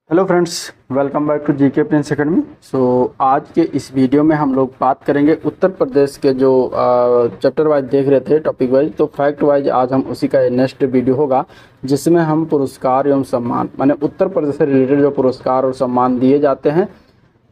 Hello friends, welcome back to GK Prince Academy. आज के इस वीडियो में हम लोग बात करेंगे उत्तर प्रदेश के जो चैप्टर वाइज देख रहे थे, टॉपिक वाइज। तो फैक्ट वाइज आज हम उसी का नेक्स्ट वीडियो होगा, जिसमें हम पुरस्कार एवं सम्मान माने उत्तर प्रदेश से रिलेटेड जो पुरस्कार और सम्मान दिए जाते हैं,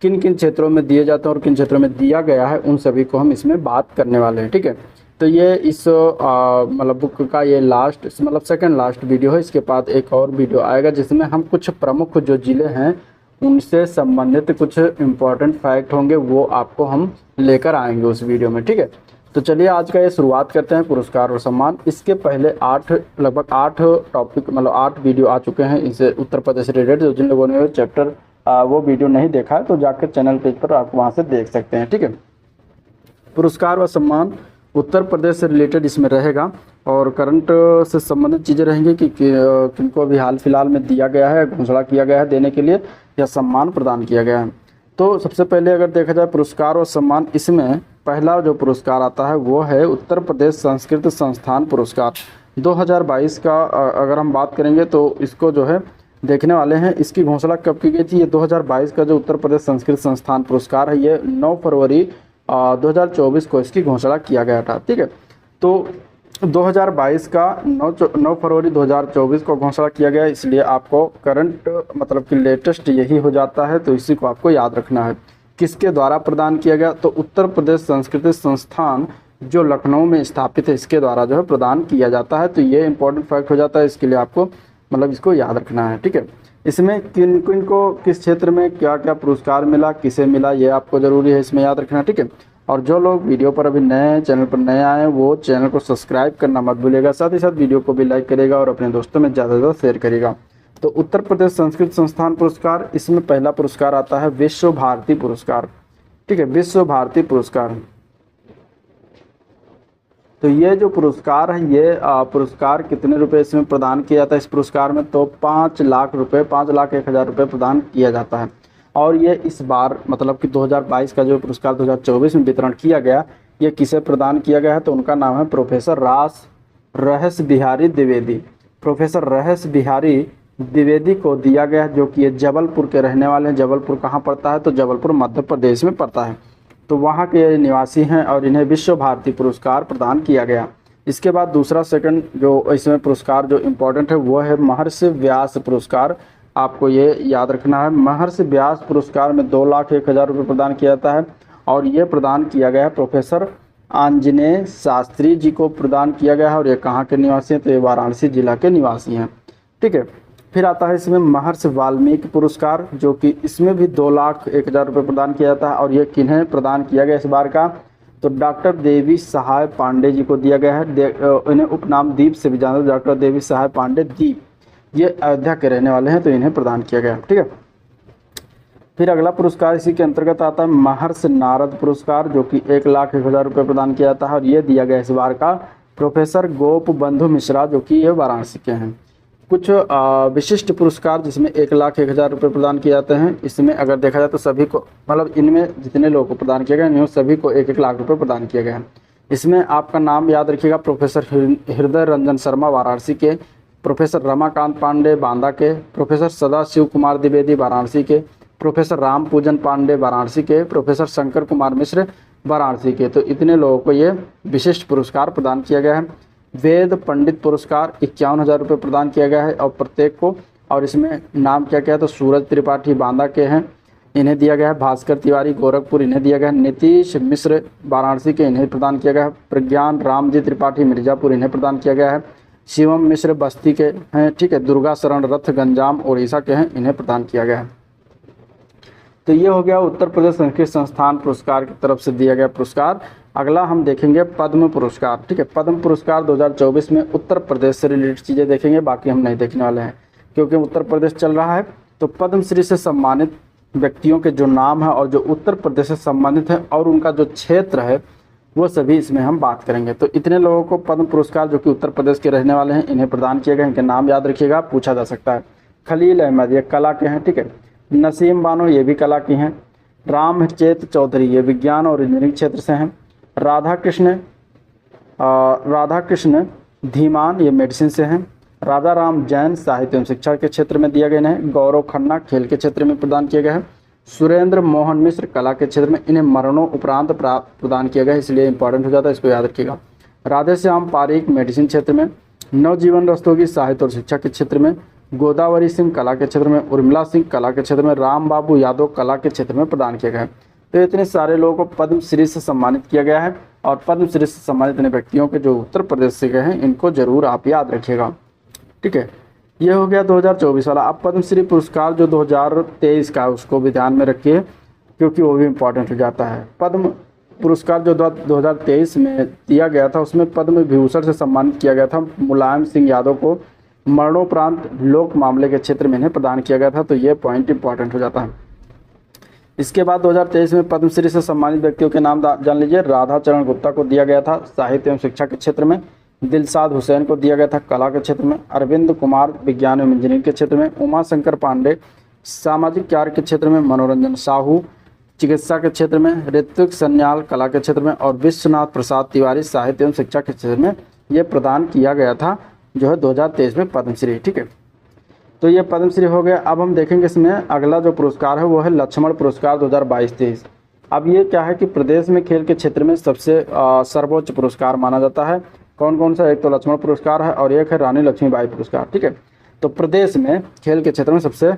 किन किन क्षेत्रों में दिए जाते हैं और किन क्षेत्रों में दिया गया है, उन सभी को हम इसमें बात करने वाले हैं। ठीक है, तो ये इस मतलब बुक का ये लास्ट मतलब सेकंड लास्ट वीडियो है। इसके बाद एक और वीडियो आएगा जिसमें हम कुछ प्रमुख जो ज़िले हैं उनसे संबंधित कुछ इम्पोर्टेंट फैक्ट होंगे, वो आपको हम लेकर आएंगे उस वीडियो में। ठीक है, तो चलिए आज का ये शुरुआत करते हैं पुरस्कार और सम्मान। इसके पहले लगभग आठ टॉपिक मतलब 8 वीडियो आ चुके हैं इसे उत्तर प्रदेश से रिलेटेड। तो जिन लोगों ने चैप्टर वो वीडियो नहीं देखा है तो जाकर चैनल पेज पर आप वहाँ से देख सकते हैं। ठीक है, पुरस्कार व सम्मान उत्तर प्रदेश से रिलेटेड इसमें रहेगा और करंट से संबंधित चीज़ें रहेंगी कि किनको अभी हाल फिलहाल में दिया गया है, घोषणा किया गया है देने के लिए या सम्मान प्रदान किया गया है। तो सबसे पहले अगर देखा जाए पुरस्कार और सम्मान, इसमें पहला जो पुरस्कार आता है वो है उत्तर प्रदेश संस्कृत संस्थान पुरस्कार 2022 का। अगर हम बात करेंगे तो इसको जो है देखने वाले हैं। इसकी घोषणा कब की गई थी? ये 2022 का जो उत्तर प्रदेश संस्कृत संस्थान पुरस्कार है, ये 9 फरवरी 2024 को इसकी घोषणा किया गया था। ठीक है, तो 2022 का 9 फरवरी 2024 को घोषणा किया गया, इसलिए आपको करंट मतलब कि लेटेस्ट यही हो जाता है, तो इसी को आपको याद रखना है। किसके द्वारा प्रदान किया गया? तो उत्तर प्रदेश संस्कृत संस्थान जो लखनऊ में स्थापित है, इसके द्वारा जो है प्रदान किया जाता है। तो ये इंपॉर्टेंट फैक्ट हो जाता है, इसके लिए आपको मतलब इसको याद रखना है। ठीक है, इसमें किन किन को किस क्षेत्र में क्या क्या पुरस्कार मिला, किसे मिला, ये आपको ज़रूरी है इसमें याद रखना। ठीक है, और जो लोग वीडियो पर अभी नए चैनल पर नए आए हैं वो चैनल को सब्सक्राइब करना मत भूलिएगा, साथ ही साथ वीडियो को भी लाइक करेगा और अपने दोस्तों में ज़्यादा से ज़्यादा शेयर करेगा। तो उत्तर प्रदेश संस्कृत संस्थान पुरस्कार, इसमें पहला पुरस्कार आता है विश्व भारती पुरस्कार। ठीक है, विश्व भारती पुरस्कार। तो ये जो पुरस्कार है, ये पुरस्कार कितने रुपए इसमें प्रदान किया जाता है इस पुरस्कार में? तो 5 लाख रुपए, 5,01,000 रुपये प्रदान किया जाता है। और ये इस बार मतलब कि 2022 का जो पुरस्कार 2024 में वितरण किया गया, ये किसे प्रदान किया गया है? तो उनका नाम है प्रोफेसर रहस बिहारी द्विवेदी। प्रोफेसर रहस बिहारी द्विवेदी को दिया गया, जो कि ये जबलपुर के रहने वाले हैं। जबलपुर कहाँ पड़ता है? तो जबलपुर मध्य प्रदेश में पड़ता है, तो वहाँ के निवासी हैं और इन्हें विश्व भारती पुरस्कार प्रदान किया गया। इसके बाद दूसरा सेकंड जो इसमें पुरस्कार जो इम्पोर्टेंट है वो है महर्षि व्यास पुरस्कार। आपको ये याद रखना है, महर्षि व्यास पुरस्कार में 2,01,000 रुपये प्रदान किया जाता है और ये प्रदान किया गया है प्रोफेसर आंजनेय शास्त्री जी को प्रदान किया गया है। और ये कहाँ के निवासी हैं? तो ये वाराणसी जिला के निवासी हैं। ठीक है, फिर आता है इसमें महर्षि वाल्मीकि पुरस्कार, जो कि इसमें भी 2,01,000 रुपये प्रदान किया जाता है। और ये किन्हें प्रदान किया गया इस बार का? तो डॉक्टर देवी सहाय पांडे जी को दिया गया है। इन्हें उपनाम दीप से भी जाना जाता है, डॉक्टर देवी सहाय पांडे दीप। ये अयोध्या के रहने वाले हैं, तो इन्हें प्रदान किया गया। ठीक है, फिर अगला पुरस्कार इसी के अंतर्गत आता है महर्षि नारद पुरस्कार, जो कि 1,01,000 रुपये प्रदान किया जाता है। और ये दिया गया इस बार का प्रोफेसर गोप बंधु मिश्रा, जो कि ये वाराणसी के हैं। कुछ विशिष्ट पुरस्कार जिसमें 1,01,000 रुपये प्रदान किए जाते हैं, इसमें अगर देखा जाए तो सभी को मतलब इनमें जितने लोगों को प्रदान किया गया इनमें सभी को 1-1 लाख रुपये प्रदान किया गया है। इसमें आपका नाम याद रखिएगा, प्रोफेसर हृदय रंजन शर्मा वाराणसी के, प्रोफेसर रमाकांत पांडे बांदा के, प्रोफेसर सदाशिव कुमार द्विवेदी वाराणसी के, प्रोफेसर राम पूजन पांडे वाराणसी के, प्रोफेसर शंकर कुमार मिश्र वाराणसी के। तो इतने लोगों को ये विशिष्ट पुरस्कार प्रदान किया गया है। वेद पंडित पुरस्कार 51,000 रुपये प्रदान किया गया है और प्रत्येक को। और इसमें नाम क्या क्या है? तो सूरज त्रिपाठी बांदा के हैं, इन्हें दिया गया है। भास्कर तिवारी गोरखपुर, इन्हें दिया गया है। नीतीश मिश्र वाराणसी के, इन्हें प्रदान किया गया है। प्रज्ञान रामजी त्रिपाठी मिर्जापुर, इन्हें प्रदान किया गया है। शिवम मिश्र बस्ती के हैं। ठीक है, दुर्गा शरण रथ गंजाम उड़ीसा के हैं, इन्हें प्रदान किया गया है। तो ये हो गया उत्तर प्रदेश संस्कृत संस्थान पुरस्कार की तरफ से दिया गया पुरस्कार। अगला हम देखेंगे पद्म पुरस्कार। ठीक है, पद्म पुरस्कार 2024 में उत्तर प्रदेश से रिलेटेड चीज़ें देखेंगे, बाकी हम नहीं देखने वाले हैं क्योंकि उत्तर प्रदेश चल रहा है। तो पद्मश्री से सम्मानित व्यक्तियों के जो नाम है और जो उत्तर प्रदेश से संबंधित है और उनका जो क्षेत्र है वो सभी इसमें हम बात करेंगे। तो इतने लोगों को पद्म पुरस्कार जो कि उत्तर प्रदेश के रहने वाले हैं इन्हें प्रदान किए गए। इनके नाम याद रखिएगा, पूछा जा सकता है। खलील अहमद ये कला के हैं। ठीक है, नसीम बानो ये भी कला की हैं। रामचेत चौधरी ये विज्ञान और इंजीनियरिंग क्षेत्र से हैं। राधा कृष्ण धीमान ये मेडिसिन से हैं। राजा राम जैन साहित्य एवं शिक्षा के क्षेत्र में दिया गया है। गौरव खन्ना खेल के क्षेत्र में प्रदान किया गया है। सुरेंद्र मोहन मिश्र कला के क्षेत्र में, इन्हें मरणोपरांत प्रदान किया गया है, इसलिए इंपॉर्टेंट हो जाता है, इसको याद रखिएगा। राधेश्याम पारीक मेडिसिन क्षेत्र में, नवजीवन रस्तोगी साहित्य और शिक्षा के क्षेत्र में, गोदावरी सिंह कला के क्षेत्र में, उर्मिला सिंह कला के क्षेत्र में, राम बाबू यादव कला के क्षेत्र में प्रदान किया गया है। तो इतने सारे लोगों को पद्मश्री से सम्मानित किया गया है और पद्मश्री से सम्मानित इतने व्यक्तियों के जो उत्तर प्रदेश से गए हैं इनको जरूर आप याद रखिएगा। ठीक है, ये हो गया 2024 वाला। अब पद्मश्री पुरस्कार जो 2023 का है उसको भी ध्यान में रखिए क्योंकि वो भी इम्पोर्टेंट हो जाता है। पद्म पुरस्कार जो 2023 में दिया गया था उसमें पद्म विभूषण से सम्मानित किया गया था मुलायम सिंह यादव को। मरणोपरांत लोक मामले के क्षेत्र में इन्हें प्रदान किया गया था, तो ये पॉइंट इंपॉर्टेंट हो जाता है। इसके बाद 2023 में पद्मश्री से सम्मानित व्यक्तियों के नाम जान लीजिए। राधा चरण गुप्ता को दिया गया था साहित्य एवं शिक्षा के क्षेत्र में, दिलशाद हुसैन को दिया गया था कला के क्षेत्र में, अरविंद कुमार विज्ञान एवं इंजीनियरिंग के क्षेत्र में, उमा शंकर पांडे सामाजिक कार्य के क्षेत्र में, मनोरंजन साहू चिकित्सा के क्षेत्र में, ऋत्विक सन्याल कला के क्षेत्र में और विश्वनाथ प्रसाद तिवारी साहित्य एवं शिक्षा के क्षेत्र में ये प्रदान किया गया था जो है 2023 में पद्मश्री। ठीक है, तो ये पद्मश्री हो गया। अब हम देखेंगे इसमें अगला जो पुरस्कार है वो है लक्ष्मण पुरस्कार 2022-23। अब ये क्या है कि प्रदेश में खेल के क्षेत्र में सबसे सर्वोच्च पुरस्कार माना जाता है। कौन कौन सा? एक तो लक्ष्मण पुरस्कार है और एक है रानी लक्ष्मीबाई पुरस्कार। ठीक है, तो प्रदेश में खेल के क्षेत्र में सबसे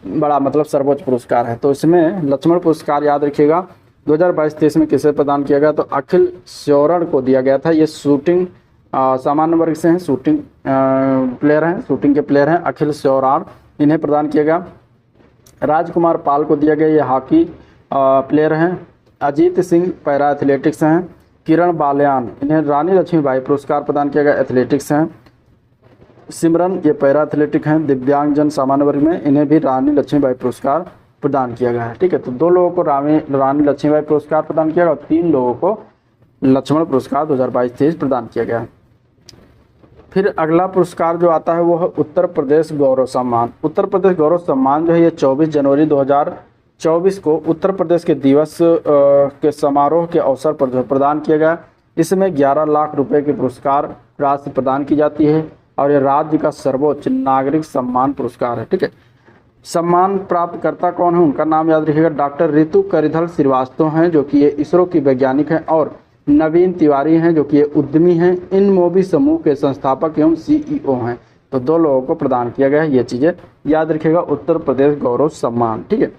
बड़ा मतलब सर्वोच्च पुरस्कार है, तो इसमें लक्ष्मण पुरस्कार याद रखिएगा 2022-23 में किसे प्रदान किया गया? तो अखिल स्योरण को दिया गया था। ये शूटिंग सामान्य वर्ग से हैं, शूटिंग प्लेयर हैं, शूटिंग के प्लेयर हैं अखिल स्योराण, इन्हें प्रदान किया गया। राजकुमार पाल को दिया गया, ये हॉकी प्लेयर हैं। अजीत सिंह पैरा एथलेटिक्स हैं। किरण बाल्यान, इन्हें रानी लक्ष्मीबाई पुरस्कार प्रदान किया गया, एथलेटिक्स हैं। सिमरन ये पैरा एथलेटिक हैं, दिव्यांगजन सामान्य वर्ग में, इन्हें भी रानी लक्ष्मीबाई पुरस्कार प्रदान किया गया है। ठीक है, तो 2 लोगों को रानी लक्ष्मीबाई पुरस्कार प्रदान किया गया और 3 लोगों को लक्ष्मण पुरस्कार 2022-23 प्रदान किया गया है। फिर अगला पुरस्कार जो आता है वो है उत्तर प्रदेश गौरव सम्मान। उत्तर प्रदेश गौरव सम्मान जो है ये 24 जनवरी 2024 को उत्तर प्रदेश के दिवस के समारोह के अवसर पर जो प्रदान किया गया। इसमें 11 लाख रुपए की पुरस्कार राशि प्रदान की जाती है और ये राज्य का सर्वोच्च नागरिक सम्मान पुरस्कार है। ठीक है, सम्मान प्राप्तकर्ता कौन है उनका नाम याद रखिएगा। डॉक्टर ऋतु करिधल श्रीवास्तव हैं जो कि ये इसरो की वैज्ञानिक हैं और नवीन तिवारी हैं जो कि ये उद्यमी हैं, इन मोबी समूह के संस्थापक एवं CEO हैं। तो 2 लोगों को प्रदान किया गया है, ये चीज़ें याद रखिएगा उत्तर प्रदेश गौरव सम्मान। ठीक है,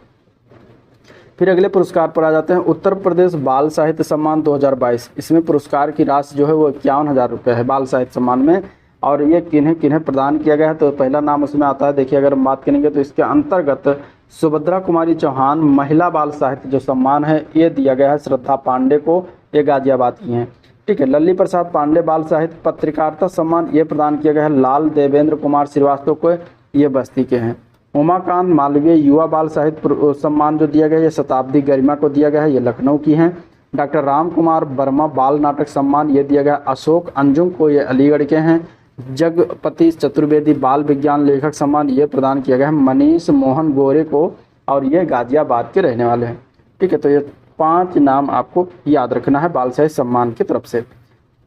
फिर अगले पुरस्कार पर आ जाते हैं उत्तर प्रदेश बाल साहित्य सम्मान 2022। इसमें पुरस्कार की राशि जो है वो 51,000 रुपये है बाल साहित्य सम्मान में, और ये किन्हें किन्हें प्रदान किया गया है तो पहला नाम उसमें आता है। देखिए अगर हम बात करेंगे तो इसके अंतर्गत सुभद्रा कुमारी चौहान महिला बाल साहित्य जो सम्मान है ये दिया गया है श्रद्धा पांडे को, ये गाजियाबाद की हैं। ठीक है, लल्ली प्रसाद पांडे बाल साहित्य पत्रकारिता सम्मान ये प्रदान किया गया है लाल देवेंद्र कुमार श्रीवास्तव को, ये बस्ती के हैं। उमाकांत मालवीय युवा बाल साहित्य सम्मान जो दिया गया है ये शताब्दी गरिमा को दिया गया है, ये लखनऊ की हैं। डॉक्टर राम कुमार वर्मा बाल नाटक सम्मान ये दिया गया अशोक अंजुम को, ये अलीगढ़ के हैं। जगपति चतुर्वेदी बाल विज्ञान लेखक सम्मान ये प्रदान किया गया है मनीष मोहन गोरे को, और ये गाजियाबाद के रहने वाले हैं। ठीक है, तो ये 5 नाम आपको याद रखना है बाल साहित्य सम्मान की तरफ से।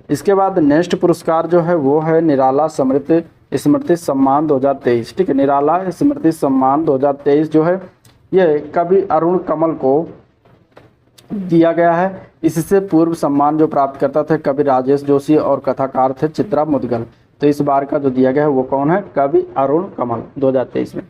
इसके बाद नेक्स्ट पुरस्कार जो है वो है निराला स्मृति सम्मान 2023। ठीक है, निराला स्मृति सम्मान 2023 जो है ये कवि अरुण कमल को दिया गया है। इससे पूर्व सम्मान जो प्राप्त करता थे कवि राजेश जोशी और कथाकार थे चित्रा मुदगल। तो इस बार का जो दिया गया है वो कौन है? कवि अरुण कमल 2023 में।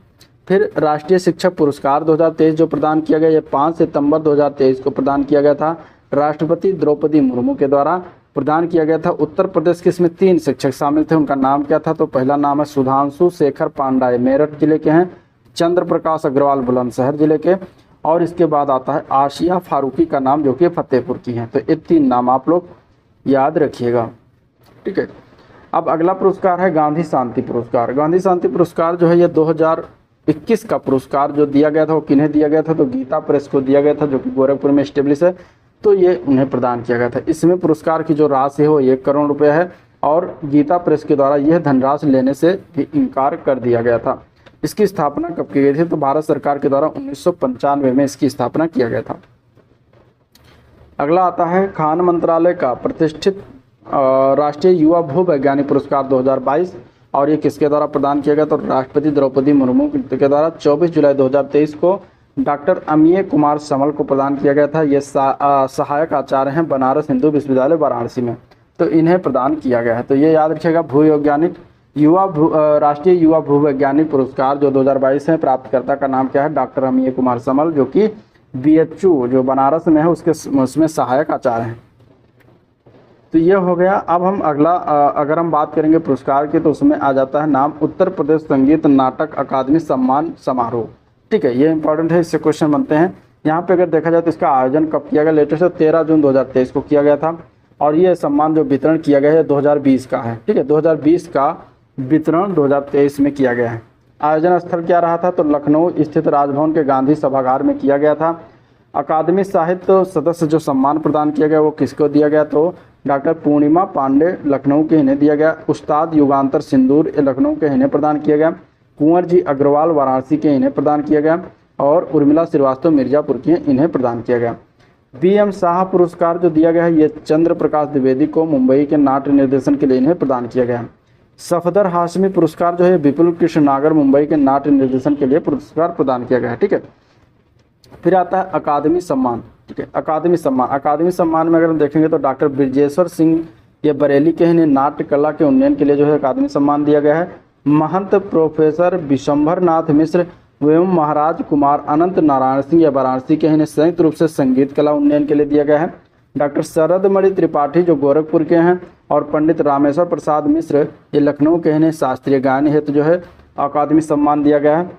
फिर राष्ट्रीय शिक्षक पुरस्कार 2023 जो प्रदान किया गया ये 5 सितंबर 2023 को प्रदान किया गया था, राष्ट्रपति द्रौपदी मुर्मू के द्वारा प्रदान किया गया था। उत्तर प्रदेश के इसमें 3 शिक्षक शामिल थे, उनका नाम क्या था? तो पहला नाम है सुधांशु शेखर पांडा, मेरठ जिले के हैं। चंद्र प्रकाश अग्रवाल बुलंदशहर जिले के, और इसके बाद आता है आशिया फारूकी का नाम जो कि फतेहपुर की हैं। तो ये 3 नाम आप लोग याद रखिएगा। ठीक है, अब अगला पुरस्कार है गांधी शांति पुरस्कार। गांधी शांति पुरस्कार जो है ये 2021 का पुरस्कार जो दिया गया था वो किन्हें दिया गया था? तो गीता प्रेस को दिया गया था जो कि गोरखपुर में स्टेब्लिश है, तो ये उन्हें प्रदान किया गया था। इसमें पुरस्कार की जो राशि है वो 1 करोड़ रुपये है और गीता प्रेस के द्वारा यह धनराशि लेने से भी इनकार कर दिया गया था। इसकी स्थापना कब की गई थी? तो भारत सरकार के द्वारा 1995 में इसकी स्थापना किया गया था। अगला आता है खान मंत्रालय का प्रतिष्ठित राष्ट्रीय युवा भूवैज्ञानिक पुरस्कार 2022। और ये किसके द्वारा प्रदान किया गया, तो राष्ट्रपति द्रौपदी मुर्मू के द्वारा 24 जुलाई 2023 को डॉक्टर अमीय कुमार समल को प्रदान किया गया था। ये सहायक आचार्य हैं बनारस हिंदू विश्वविद्यालय वाराणसी में, तो इन्हें प्रदान किया गया है। तो ये याद रखिएगा। भूवैज्ञानिक राष्ट्रीय युवा भूवैज्ञानिक पुरस्कार जो 2022 है, प्राप्तकर्ता का नाम क्या है, डॉक्टर अमीय कुमार समल, जो कि BHU जो बनारस में है उसमें सहायक आचार्य हैं। तो ये हो गया। अब हम अगला अगर हम बात करेंगे पुरस्कार की, तो उसमें आ जाता है नाम उत्तर प्रदेश संगीत नाटक अकादमी सम्मान समारोह। ठीक है, ये इंपॉर्टेंट है, इससे क्वेश्चन बनते हैं। यहाँ पे अगर देखा जाए तो इसका आयोजन कब किया गया, लेटेस्ट 13 जून 2023 को किया गया था। और ये सम्मान जो वितरण किया गया है 2020 का है। ठीक है, 2020 का वितरण 2023 में किया गया है। आयोजन स्थल क्या रहा था, तो लखनऊ स्थित राजभवन के गांधी सभागार में किया गया था। अकादमी साहित्य सदस्य जो सम्मान प्रदान किया गया वो किसको दिया गया, तो डॉक्टर पूर्णिमा पांडे लखनऊ के इन्हें दिया गया। उस्ताद युगांतर सिंदूर लखनऊ के इन्हें प्रदान किया गया। कुंवर जी अग्रवाल वाराणसी के इन्हें प्रदान किया गया। और उर्मिला श्रीवास्तव मिर्जापुर की इन्हें प्रदान किया गया। BM शाह पुरस्कार जो दिया गया है ये चंद्र प्रकाश द्विवेदी को मुंबई के नाट्य निर्देशन के लिए इन्हें प्रदान किया गया। सफदर हाशमी पुरस्कार जो है विपुल कृष्ण नागर मुंबई के नाट्य निर्देशन के लिए पुरस्कार प्रदान किया गया है। ठीक है, फिर आता है अकादमी सम्मान। ठीक है, अकादमी सम्मान में अगर हम देखेंगे तो डॉक्टर ब्रिजेश्वर सिंह ये बरेली के हैं, नाट्य कला के उन्नयन के लिए जो है अकादमी सम्मान दिया गया है। महंत प्रोफेसर विशंभर नाथ मिश्र एवं महाराज कुमार अनंत नारायण सिंह या वाराणसी के हैं, संयुक्त रूप से संगीत कला उन्नयन के लिए दिया गया है। डॉक्टर शरदमणि त्रिपाठी जो गोरखपुर के हैं, और पंडित रामेश्वर प्रसाद मिश्र ये लखनऊ के हैं, शास्त्रीय गायन हेतु जो है अकादमी सम्मान दिया गया है।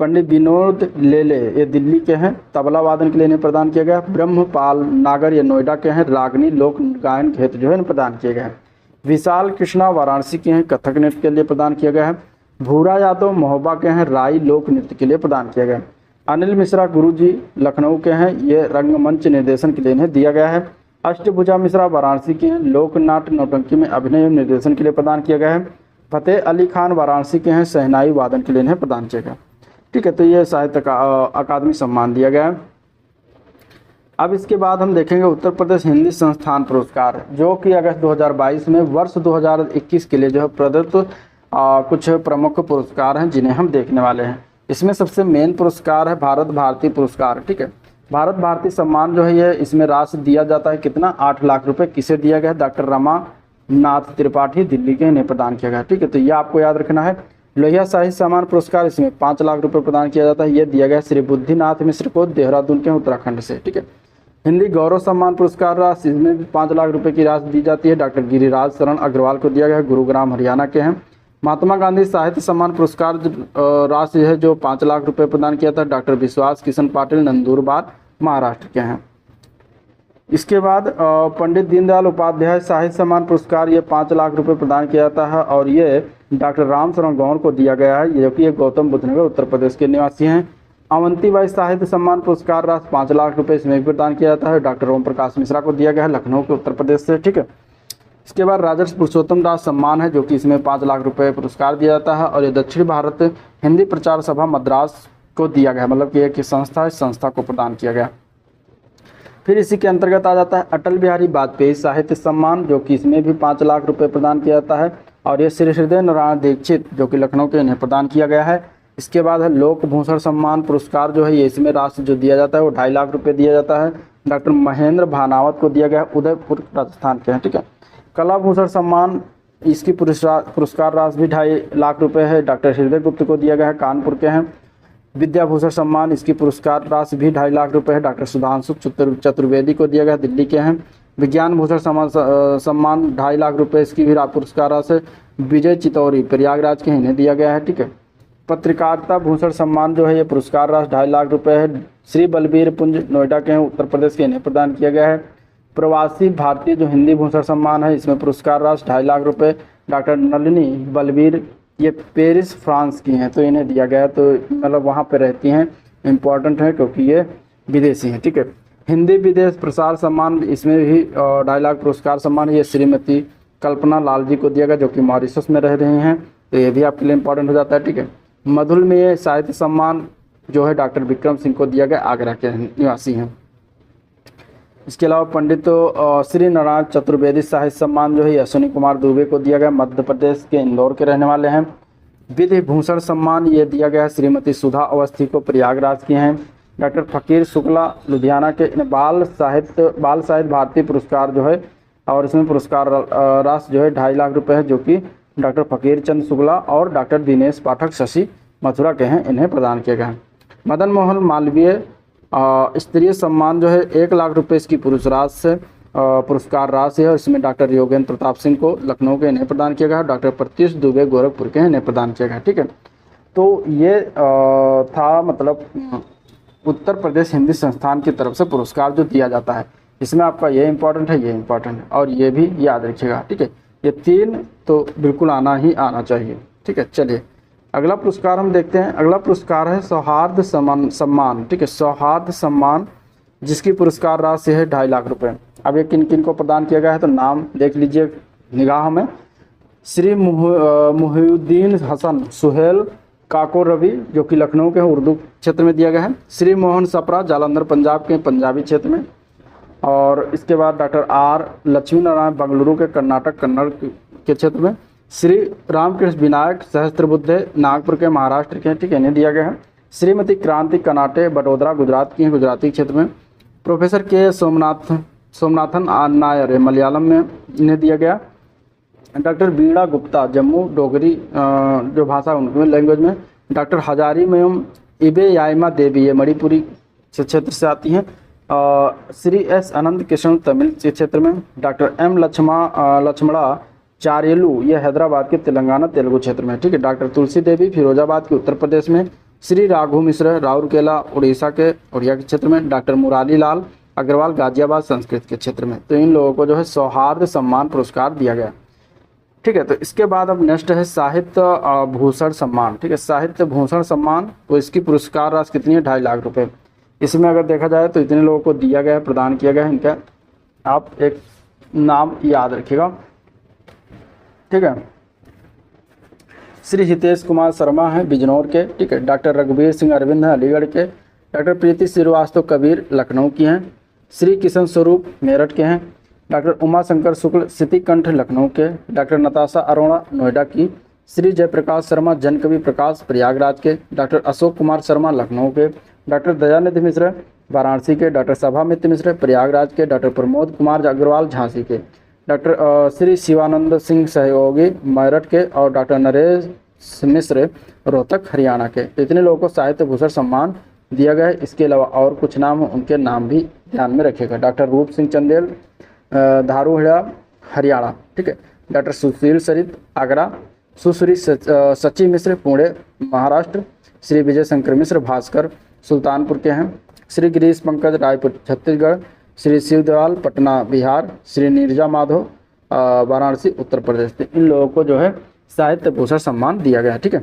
पंडित विनोद लेले ये दिल्ली के हैं, तबला वादन के लिए इन्हें प्रदान किया गया। ब्रह्मपाल नागर ये नोएडा के हैं, रागनी लोक गायन हेतु जो है प्रदान किए गए हैं। विशाल कृष्णा वाराणसी के हैं, कथक नृत्य के लिए प्रदान किया गया है। भूरा यादव महोबा के हैं, राई लोक नृत्य के लिए प्रदान किया गया। अनिल मिश्रा गुरुजी लखनऊ के हैं, ये रंगमंच निर्देशन के लिए इन्हें दिया गया है। अष्टभुजा मिश्रा वाराणसी के हैं, लोक नाट्य नौटंकी में अभिनय एवं निर्देशन के लिए प्रदान किया गया है। फतेह अली खान वाराणसी के हैं, शहनाई वादन के लिए इन्हें प्रदान किया गया। ठीक है, तो ये साहित्य का अकादमी सम्मान दिया गया है। अब इसके बाद हम देखेंगे उत्तर प्रदेश हिंदी संस्थान पुरस्कार, जो कि अगस्त 2022 में वर्ष 2021 के लिए जो है प्रदत्त कुछ प्रमुख पुरस्कार हैं जिन्हें हम देखने वाले हैं। इसमें सबसे मेन पुरस्कार है भारत भारती पुरस्कार। ठीक है, भारत भारती सम्मान जो है ये इसमें राशि दिया जाता है कितना, 8 लाख रुपए। किसे दिया गया है, डॉक्टर रमानाथ त्रिपाठी दिल्ली के इन्हें प्रदान किया गया। ठीक है, तो ये आपको याद रखना है। लोहिया साहित्य सम्मान पुरस्कार इसमें 5 लाख रुपए प्रदान किया जाता है, ये दिया गया श्री बुद्धिनाथ मिश्र को देहरादून के उत्तराखंड से। ठीक है, हिंदी गौरव सम्मान पुरस्कार राशि इसमें भी 5 लाख रुपए की राशि दी जाती है, डॉक्टर गिरिराज शरण अग्रवाल को दिया गया है, गुरुग्राम हरियाणा के हैं। महात्मा गांधी साहित्य सम्मान पुरस्कार राशि है जो 5 लाख रुपए प्रदान किया था, डॉक्टर विश्वास किशन पाटिल नंदुरबार महाराष्ट्र के हैं। इसके बाद पंडित दीनदयाल उपाध्याय साहित्य सम्मान पुरस्कार ये 5 लाख रुपए प्रदान किया जाता है, और ये डॉक्टर राम शरण गौर को दिया गया है, जो कि एक गौतम बुद्ध नगर उत्तर प्रदेश के निवासी हैं। अवंतीबाई साहित्य सम्मान पुरस्कार राशि 5 लाख रुपए इसमें भी प्रदान किया जाता है, डॉक्टर ओम प्रकाश मिश्रा को दिया गया है, लखनऊ के उत्तर प्रदेश से। ठीक है, इसके बाद राजर्षि पुरुषोत्तम दास सम्मान है, जो कि इसमें 5 लाख रुपए पुरस्कार दिया जाता है, और ये दक्षिण भारत हिंदी प्रचार सभा मद्रास को दिया गया, मतलब कि एक संस्था है, इस संस्था को प्रदान किया गया। फिर इसी के अंतर्गत आ जाता है अटल बिहारी वाजपेयी साहित्य सम्मान, जो कि इसमें भी 5 लाख रुपए प्रदान किया जाता है, और ये श्री हृदय नारायण दीक्षित जो कि लखनऊ के इन्हें प्रदान किया गया है। इसके बाद है लोक भूषण सम्मान पुरस्कार जो है ये इसमें राशि जो दिया जाता है वो 2.5 लाख रुपए दिया जाता है, डॉक्टर महेंद्र भानावत को दिया गया, उदयपुर राजस्थान के हैं। ठीक है, कला भूषण सम्मान इसकी पुरस्कार राशि भी 2.5 लाख रुपए है, डॉक्टर हृदय गुप्त को दिया गया है, कानपुर के हैं। विद्याभूषण सम्मान इसकी पुरस्कार राशि भी 2.5 लाख रुपए है, डॉक्टर सुधांशु चतुर्वेदी को दिया गया, दिल्ली के हैं। विज्ञान भूषण सम्मान 2.5 लाख रुपए इसकी भी पुरस्कार राशि विजय चितौरी प्रयागराज के इन्हें दिया गया है। ठीक है, पत्रकारिता भूषण सम्मान जो है ये पुरस्कार राशि 2.5 लाख रुपए है, श्री बलबीर पुंज नोएडा के हैं, उत्तर प्रदेश के इन्हें प्रदान किया गया है। प्रवासी भारतीय जो हिंदी भूषण सम्मान है इसमें पुरस्कार राशि 2.5 लाख रुपए, डॉक्टर नलिनी बलबीर ये पेरिस फ्रांस की हैं, तो इन्हें दिया गया है, तो मतलब वहाँ पे रहती हैं, इम्पॉर्टेंट है क्योंकि ये विदेशी हैं। ठीक है, हिंदी विदेश प्रसार सम्मान इसमें भी 2.5 लाख पुरस्कार सम्मान ये श्रीमती कल्पना लाल जी को दिया गया, जो कि मॉरिशस में रह रही हैं, तो ये भी आपके लिए इम्पॉर्टेंट हो जाता है। ठीक है, मधुल में ये साहित्य सम्मान जो है डॉक्टर विक्रम सिंह को दिया गया, आगरा के निवासी हैं। इसके अलावा पंडित श्री नारायण चतुर्वेदी साहित्य सम्मान जो है अश्विनी कुमार दुबे को दिया गया, मध्य प्रदेश के इंदौर के रहने वाले हैं। विधि भूषण सम्मान ये दिया गया है श्रीमती सुधा अवस्थी को, प्रयागराज की हैं। डॉक्टर फकीर शुक्ला लुधियाना के, बाल साहित्य भारती पुरस्कार जो है, और इसमें पुरस्कार राशि जो है 2.5 लाख रुपए है, जो कि डॉक्टर फकीर चंद शुक्ला और डॉक्टर दिनेश पाठक शशि मथुरा के हैं, इन्हें प्रदान किए गए हैं। मदन मोहन मालवीय स्तरीय सम्मान जो है 1 लाख रुपए इसकी पुरस्कार राशि है, और इसमें डॉक्टर योगेंद्र प्रताप सिंह को लखनऊ के इन्हें प्रदान किया गया, डॉक्टर प्रत्युष दुबे गोरखपुर के इन्हें प्रदान किया गया। ठीक है, तो ये था मतलब उत्तर प्रदेश हिंदी संस्थान की तरफ से पुरस्कार जो दिया जाता है। इसमें आपका ये इंपॉर्टेंट है, ये इंपॉर्टेंट है, और ये भी याद रखिएगा। ठीक है, ये 3 तो बिल्कुल आना ही आना चाहिए। ठीक है, चलिए अगला पुरस्कार हम देखते हैं। अगला पुरस्कार है सौहार्द सम्मान। ठीक है, सौहार्द सम्मान जिसकी पुरस्कार राशि है 2.5 लाख रुपए। अब ये किन किन को प्रदान किया गया है तो नाम देख लीजिए निगाह में। श्री मुहिउद्दीन हसन सुहेल काको रवि जो कि लखनऊ के उर्दू क्षेत्र में दिया गया है। श्री मोहन सप्रा जालंधर पंजाब के पंजाबी क्षेत्र में। और इसके बाद डॉक्टर आर लक्ष्मी नारायण बेंगलुरु के कर्नाटक कन्नड़ के क्षेत्र में। श्री रामकृष्ण विनायक सहस्त्रबुद्धे नागपुर के महाराष्ट्र के, ठीक है, इन्हें दिया गया है। श्रीमती क्रांति कनाटे बड़ोदरा गुजरात की हैं, गुजराती क्षेत्र में। प्रोफेसर के सोमनाथन नायर मलयालम में इन्हें दिया गया। डॉक्टर बीड़ा गुप्ता जम्मू डोगरी जो भाषा उनकी लैंग्वेज में। डॉक्टर हजारी मेम इबे याइमा देवी ये मणिपुरी क्षेत्र से आती हैं। श्री एस अनंत कृष्ण तमिल क्षेत्र में। डॉक्टर एम लक्ष्मणा चारेलू ये हैदराबाद के तेलंगाना तेलुगु क्षेत्र में। ठीक है, डॉक्टर तुलसी देवी फिरोजाबाद के उत्तर प्रदेश में। श्री राघु मिश्र राउरकेला उड़ीसा के क्षेत्र में। डॉक्टर मुरारी लाल अग्रवाल गाजियाबाद संस्कृत के क्षेत्र में। तो इन लोगों को जो है सौहार्द सम्मान पुरस्कार दिया गया। ठीक है, तो इसके बाद अब नेक्स्ट है साहित्य भूषण सम्मान। ठीक है, साहित्य भूषण सम्मान, तो इसकी पुरस्कार राशि कितनी है 2.5 लाख रुपए। इसमें अगर देखा जाए तो इतने लोगों को दिया गया है, प्रदान किया गया है। इनका आप एक नाम याद रखिएगा। ठीक है, श्री हितेश कुमार शर्मा हैं बिजनौर के। ठीक है, डॉक्टर रघुवीर सिंह अरविंद हैं अलीगढ़ के। डॉक्टर प्रीति श्रीवास्तव कबीर लखनऊ की हैं। श्री किशन स्वरूप मेरठ के हैं। डॉक्टर उमा शंकर शुक्ल सितिकंठ लखनऊ के। डॉक्टर नताशा अरोड़ा नोएडा की। श्री जयप्रकाश शर्मा जनकवि प्रकाश प्रयागराज के। डॉक्टर अशोक कुमार शर्मा लखनऊ के। डॉक्टर दयानिधि मिश्र वाराणसी के। डॉक्टर सभामित्र मिश्र प्रयागराज के। डॉक्टर प्रमोद कुमार अग्रवाल झांसी के। डॉक्टर श्री शिवानंद सिंह सहयोगी मेरठ के। और डॉक्टर नरेश मिश्र रोहतक हरियाणा के। तो इतने लोगों को साहित्य भूषण सम्मान दिया गया है। इसके अलावा और कुछ नाम उनके नाम भी ध्यान में रखिएगा। डॉक्टर रूप सिंह चंदेल धारूहेड़ा हरियाणा। ठीक है, डॉक्टर सुशील सरित आगरा। सुश्री सची मिश्र पुणे महाराष्ट्र। श्री विजय शंकर मिश्र भास्कर सुल्तानपुर के हैं। श्री गिरीश पंकज रायपुर छत्तीसगढ़। श्री शिवदयाल पटना बिहार। श्री नीरजा माधव वाराणसी उत्तर प्रदेश। इन लोगों को जो है साहित्य भूषण सम्मान दिया गया है। ठीक है,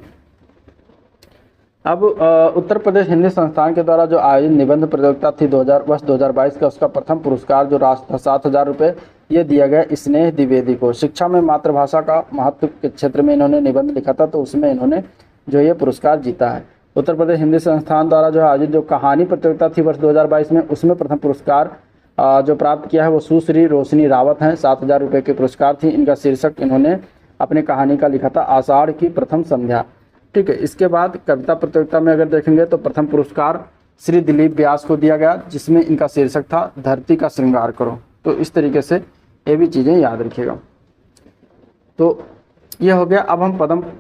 अब उत्तर प्रदेश हिंदी संस्थान के द्वारा जो आयोजित निबंध प्रतियोगिता थी 2022 का, उसका प्रथम पुरस्कार जो राशि था 7,000 रुपये, ये दिया गया स्नेह द्विवेदी को। शिक्षा में मातृभाषा का महत्व के क्षेत्र में इन्होंने निबंध लिखा था, तो उसमें इन्होंने जो ये पुरस्कार जीता है। उत्तर प्रदेश हिंदी संस्थान द्वारा जो आयोजित जो कहानी प्रतियोगिता थी वर्ष 2022 में, उसमें प्रथम पुरस्कार जो प्राप्त किया है वो सुश्री रोशनी रावत हैं। 7,000 रुपये की पुरस्कार थी। इनका शीर्षक इन्होंने अपनी कहानी का लिखा था आषाढ़ की प्रथम संध्या। ठीक है, इसके बाद कविता प्रतियोगिता में अगर देखेंगे तो प्रथम पुरस्कार श्री दिलीप व्यास को दिया गया, जिसमें इनका शीर्षक था धरती का श्रृंगार करो। तो इस तरीके से ये भी चीज़ें याद रखिएगा। तो ये हो गया। अब हम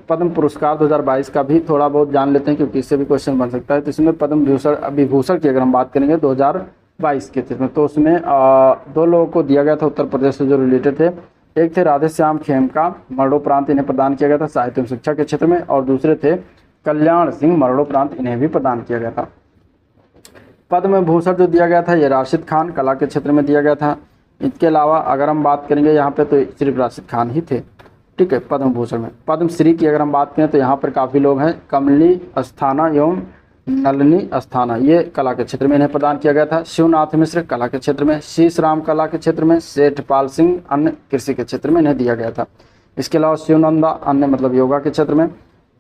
पद्म पुरस्कार 2022 का भी थोड़ा बहुत जान लेते हैं, क्योंकि इससे भी क्वेश्चन बन सकता है। तो इसमें पद्म विभूषण की अगर हम बात करेंगे 2022 के क्षेत्र में, तो उसमें 2 लोगों को दिया गया था उत्तर प्रदेश से जो रिलेटेड थे। एक थे राधेश्याम खेमका, मरणोपरांत इन्हें प्रदान किया गया था साहित्य एवं शिक्षा के क्षेत्र में। और दूसरे थे कल्याण सिंह, मरणोपरांत इन्हें भी प्रदान किया गया था। पद्म भूषण जो दिया गया था ये राशिद खान कला के क्षेत्र में दिया गया था। इसके अलावा अगर हम बात करेंगे यहाँ पे तो सिर्फ राशिद खान ही थे। ठीक है, पद्म भूषण में। पद्मश्री की अगर हम बात करें तो यहाँ पर काफ़ी लोग हैं। कमली अस्थाना एवं नलिनी अस्थाना ये कला के क्षेत्र में इन्हें प्रदान किया गया था। शिवनाथ मिश्र कला के क्षेत्र में। शीश राम कला के क्षेत्र में। सेठपाल सिंह अन्य कृषि के क्षेत्र में इन्हें दिया गया था। इसके अलावा शिवनंदा अन्य मतलब योगा के क्षेत्र में।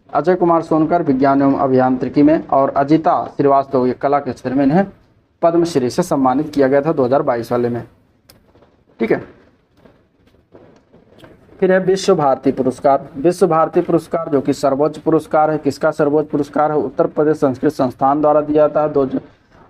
अजय कुमार सोनकर विज्ञान एवं अभियांत्रिकी में। और अजिता श्रीवास्तव ये कला के क्षेत्र में इन्हें पद्मश्री से सम्मानित किया गया था 2022 वाले में। ठीक है, फिर है विश्व भारती पुरस्कार। विश्व भारती पुरस्कार जो कि सर्वोच्च पुरस्कार है, किसका सर्वोच्च पुरस्कार है? उत्तर प्रदेश संस्कृत संस्थान द्वारा दिया जाता है।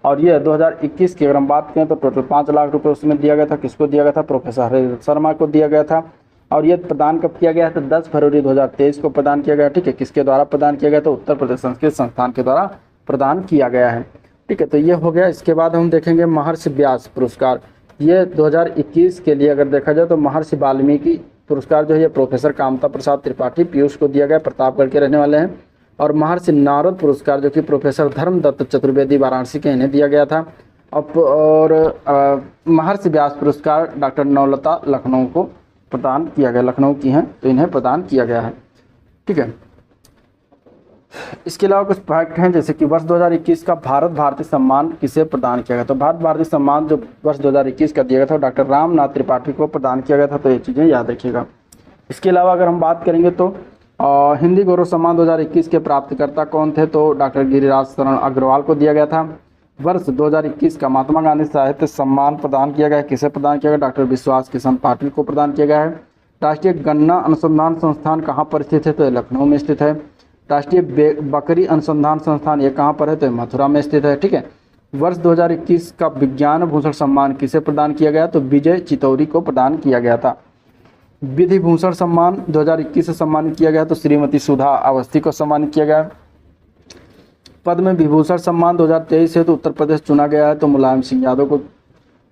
और ये 2021 की अगर हम बात करें तो टोटल 5 लाख रुपए उसमें दिया गया था। किसको दिया गया था? प्रोफेसर हरिदत्त शर्मा को दिया गया था। और ये प्रदान कब किया गया था? 10 फरवरी 2023 को प्रदान किया गया। ठीक है, किसके द्वारा प्रदान किया गया? तो उत्तर प्रदेश संस्कृत संस्थान के द्वारा प्रदान किया गया है। ठीक है, तो ये हो गया। इसके बाद हम देखेंगे महर्षि व्यास पुरस्कार। ये 2021 के लिए अगर देखा जाए तो महर्षि वाल्मीकि पुरस्कार जो है प्रोफेसर कामता प्रसाद त्रिपाठी पीयूष को दिया गया, प्रतापगढ़ के रहने वाले हैं। और महर्षि नारद पुरस्कार जो कि प्रोफेसर धर्मदत्त चतुर्वेदी वाराणसी के इन्हें दिया गया था। और महर्षि व्यास पुरस्कार डॉक्टर नवलता लखनऊ को प्रदान किया गया, लखनऊ की हैं तो इन्हें प्रदान किया गया है। ठीक है, इसके अलावा कुछ फैक्ट हैं जैसे कि वर्ष 2021 का भारत भारती सम्मान किसे प्रदान किया गया? तो भारत भारती सम्मान जो वर्ष 2021 का दिया गया था डॉक्टर रामनाथ त्रिपाठी को प्रदान किया गया था, तो ये चीज़ें याद रखिएगा। इसके अलावा अगर हम बात करेंगे तो हिंदी गौरव सम्मान 2021 के प्राप्तकर्ता कौन थे? तो डॉक्टर गिरिराज शरण अग्रवाल को दिया गया था। वर्ष 2021 का महात्मा गांधी साहित्य सम्मान प्रदान किया गया है, किसे प्रदान किया गया? डॉक्टर विश्वास किशन पाटिल को प्रदान किया गया है। राष्ट्रीय गन्ना अनुसंधान संस्थान कहाँ पर स्थित है? तो लखनऊ में स्थित है। राष्ट्रीय बकरी अनुसंधान संस्थान ये कहाँ पर है? तो मथुरा में स्थित है। ठीक है, वर्ष 2021 का विज्ञान भूषण सम्मान किसे प्रदान किया गया? तो विजय चितौरी को प्रदान किया गया था। विधि भूषण सम्मान 2021 से सम्मानित किया गया तो श्रीमती सुधा अवस्थी को सम्मानित किया गया। पद्म विभूषण सम्मान 2023 है तो उत्तर प्रदेश चुना गया है, तो मुलायम सिंह यादव को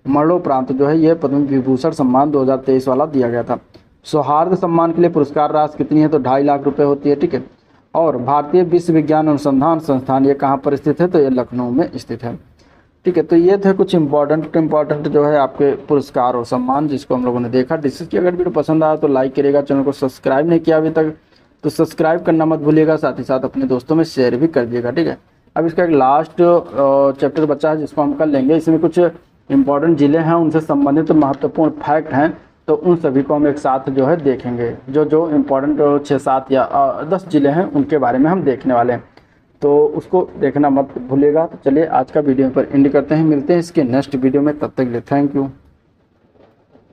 मरणोपरांत जो है ये पद्म विभूषण सम्मान 2023 वाला दिया गया था। सौहार्द सम्मान के लिए पुरस्कार राशि कितनी है? तो 2.5 लाख रुपए होती है। ठीक है, और भारतीय विश्व विज्ञान अनुसंधान संस्थान ये कहाँ पर स्थित है? तो ये लखनऊ में स्थित है। ठीक है, तो ये थे कुछ इंपॉर्टेंट जो है आपके पुरस्कार और सम्मान जिसको हम लोगों ने देखा, डिस्कस किया। अगर वीडियो पसंद आया तो लाइक करिएगा, चैनल को सब्सक्राइब नहीं किया अभी तक तो सब्सक्राइब करना मत भूलिएगा, साथ ही साथ अपने दोस्तों में शेयर भी कर दिएगा। ठीक है, अब इसका एक लास्ट चैप्टर बचा है जिसको हम कर लेंगे। इसमें कुछ इंपॉर्टेंट जिले हैं, उनसे संबंधित महत्वपूर्ण फैक्ट हैं, तो उन सभी को हम एक साथ जो है देखेंगे। जो इम्पोर्टेंट 6-7 या 10 जिले हैं उनके बारे में हम देखने वाले हैं, तो उसको देखना मत भूलिएगा। तो चलिए आज का वीडियो पर एंड करते हैं, मिलते हैं इसके नेक्स्ट वीडियो में, तब तक के लिए थैंक यू।